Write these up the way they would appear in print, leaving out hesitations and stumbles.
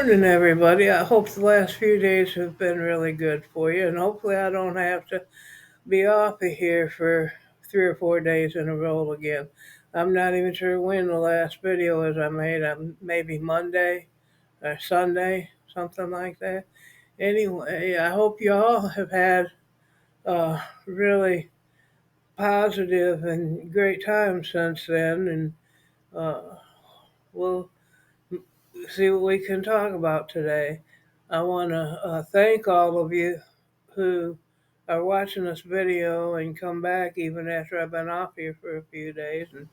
Morning, everybody. I hope the last few days have been really good for you, and hopefully, I don't have to be off of here for 3 or 4 days in a row again. I'm not even sure when the last video was I made. Maybe Monday or Sunday, something like that. Anyway, I hope you all have had really positive and great time since then, and we'll see what we can talk about today. I want to thank all of you who are watching this video and come back even after I've been off here for a few days. And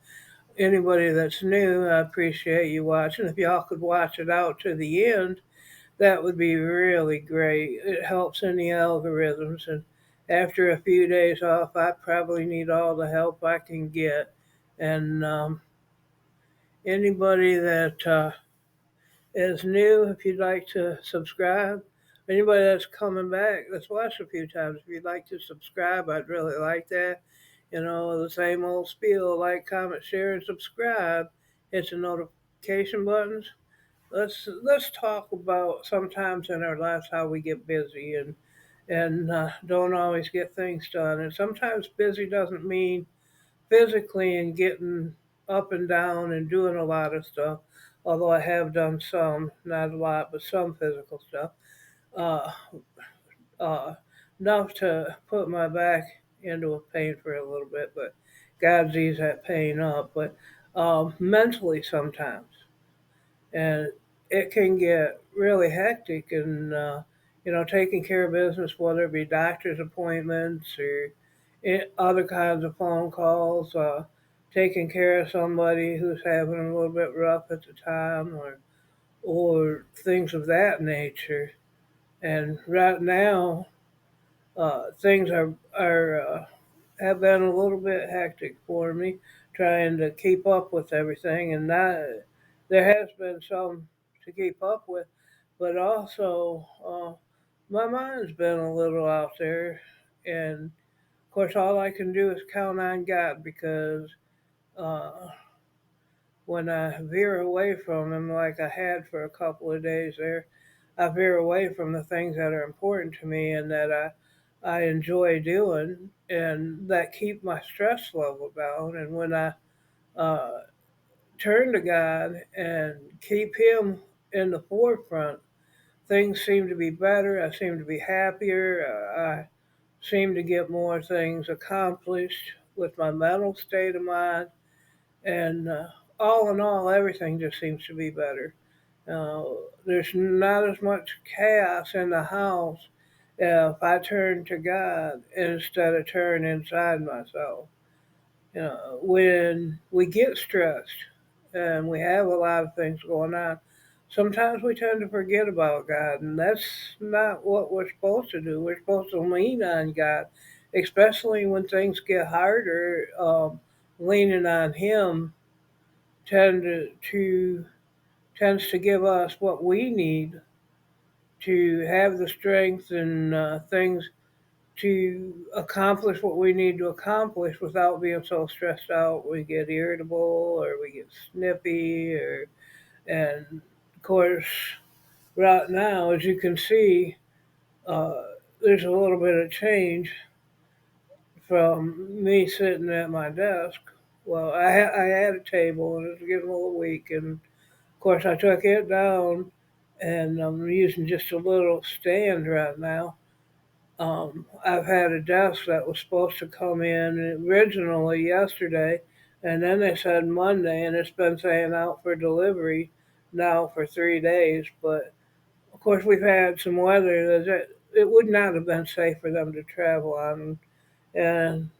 anybody that's new, I appreciate you watching. If y'all could watch it out to the end, that would be really great. It helps in the algorithms. And after a few days off, I probably need all the help I can get. And anybody that is new, if you'd like to subscribe. Anybody that's coming back, that's watched a few times, if you'd like to subscribe, I'd really like that. You know, the same old spiel, like, comment, share, and subscribe. Hit the notification buttons. Let's talk about sometimes in our lives how we get busy and don't always get things done. And sometimes busy doesn't mean physically and getting up and down and doing a lot of stuff, although I have done some, not a lot, but some physical stuff, uh, uh, enough to put my back into a pain for a little bit, but God's eased that pain up. But mentally sometimes, and it can get really hectic and taking care of business, whether it be doctor's appointments or other kinds of phone calls, taking care of somebody who's having a little bit rough at the time, or things of that nature. And right now, things are have been a little bit hectic for me, trying to keep up with everything, and not there has been some to keep up with, but also my mind's been a little out there, and of course, all I can do is count on God because uh, when I veer away from Him, like I had for a couple of days there, I veer away from the things that are important to me and that I enjoy doing and that keep my stress level down. And when I uh, turn to God and keep Him in the forefront, things seem to be better. I seem to be happier. I seem to get more things accomplished with my mental state of mind. And all in all, everything just seems to be better. There's not as much chaos in the house if I turn to God instead of turn inside myself. When we get stressed and we have a lot of things going on, sometimes we tend to forget about God, and that's not what we're supposed to do. We're supposed to lean on God, especially when things get harder. Leaning on Him tend to tends to give us what we need to have the strength and things to accomplish what we need to accomplish without being so stressed out. We get irritable or we get snippy, or and of course, right now, as you can see, uh, there's a little bit of change from me sitting at my desk. Well, I had a table and it was getting a little weak, and of course, I took it down, and I'm using just a little stand right now. I've had a desk that was supposed to come in originally yesterday, and then they said Monday, and it's been saying out for delivery now for 3 days. But of course, we've had some weather that it would not have been safe for them to travel on, and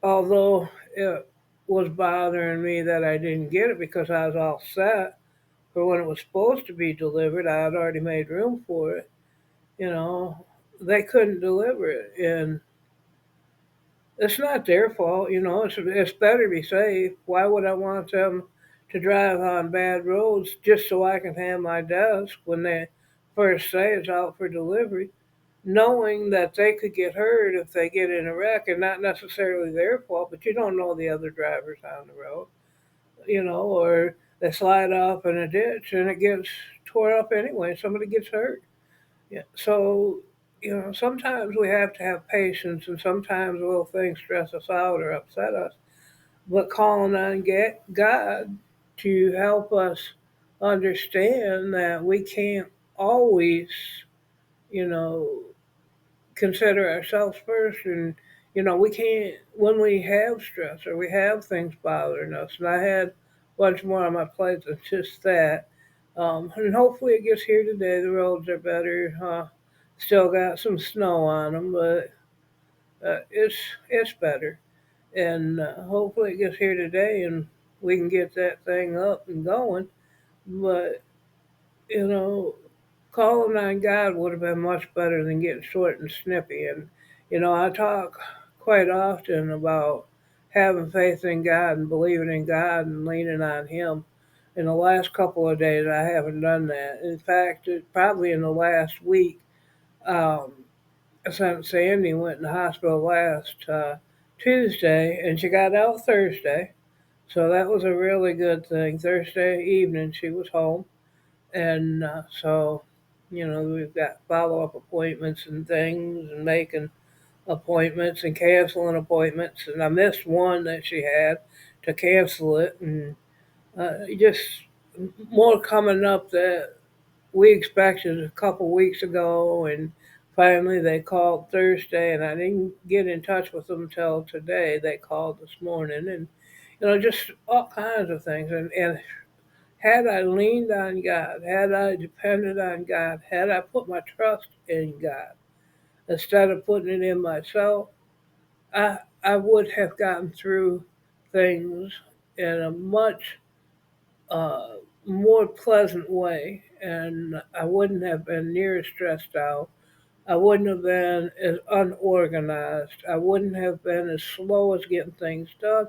although it was bothering me that I didn't get it because I was all set for when it was supposed to be delivered, I had already made room for it. You know, they couldn't deliver it, and it's not their fault. It's better to be safe. Why would I want them to drive on bad roads just so I can have my desk when they first say it's out for delivery, knowing that they could get hurt if they get in a wreck, and not necessarily their fault, but you don't know the other drivers on the road, or they slide off in a ditch and it gets tore up anyway. Somebody gets hurt. Yeah. So, sometimes we have to have patience, and sometimes little things stress us out or upset us. But calling on God to help us understand that we can't always, you know, consider ourselves first. And, we can't, when we have stress or we have things bothering us, and I had much more on my plate than just that. And hopefully it gets here today. The roads are better. Still got some snow on them, but it's better. And hopefully it gets here today and we can get that thing up and going. But, you know, calling on God would have been much better than getting short and snippy. And, I talk quite often about having faith in God and believing in God and leaning on Him. In the last couple of days, I haven't done that. In fact, probably in the last week, um, since Sandy went in the hospital last Tuesday, and she got out Thursday. So that was a really good thing. Thursday evening, she was home. And so, we've got follow up appointments and things, and making appointments and canceling appointments. And I missed one that she had to cancel it. And just more coming up that we expected a couple weeks ago. And finally, they called Thursday, and I didn't get in touch with them until today. They called this morning. And, just all kinds of things. And had I leaned on God, had I depended on God, had I put my trust in God instead of putting it in myself, I would have gotten through things in a much uh, more pleasant way, and I wouldn't have been near as stressed out. I wouldn't have been as unorganized. I wouldn't have been as slow as getting things done,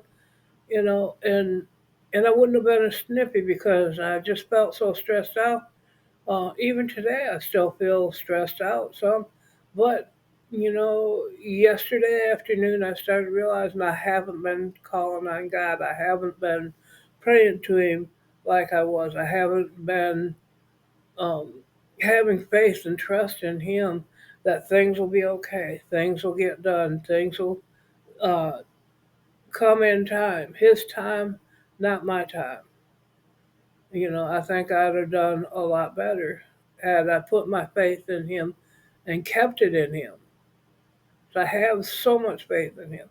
and I wouldn't have been as snippy because I just felt so stressed out. Even today, I still feel stressed out some, but yesterday afternoon, I started realizing I haven't been calling on God. I haven't been praying to Him like I was. I haven't been um, having faith and trust in Him that things will be okay, things will get done, things will uh, come in time, His time, not my time. I think I'd have done a lot better had I put my faith in Him and kept it in Him. So I have so much faith in Him.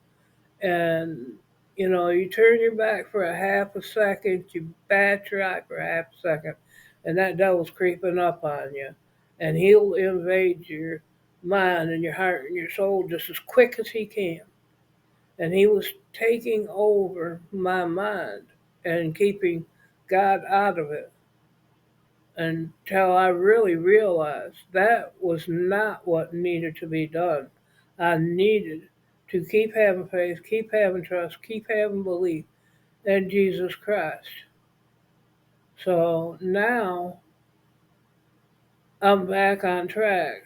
And, you turn your back for a half a second, you bat your eye for a half a second, and that devil's creeping up on you. And he'll invade your mind and your heart and your soul just as quick as he can. And he was taking over my mind and keeping God out of it until I really realized that was not what needed to be done. I needed to keep having faith, keep having trust, keep having belief in Jesus Christ. So now I'm back on track,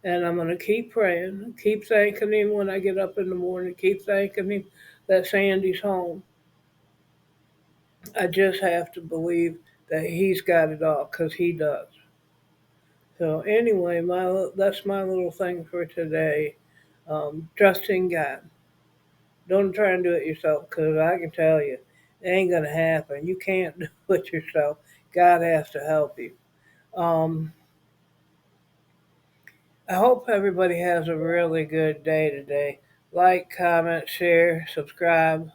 and I'm going to keep praying, keep thanking Him when I get up in the morning, keep thanking Him that Sandy's home. I just have to believe that He's got it all because He does. So anyway, that's my little thing for today. Trusting God. Don't try and do it yourself because I can tell you, it ain't gonna happen. You can't do it yourself. God has to help you. Um, I hope everybody has a really good day today. Like, comment, share, subscribe.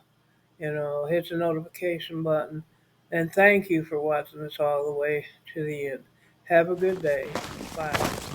Hit the notification button, and thank you for watching this all the way to the end. Have a good day. Bye.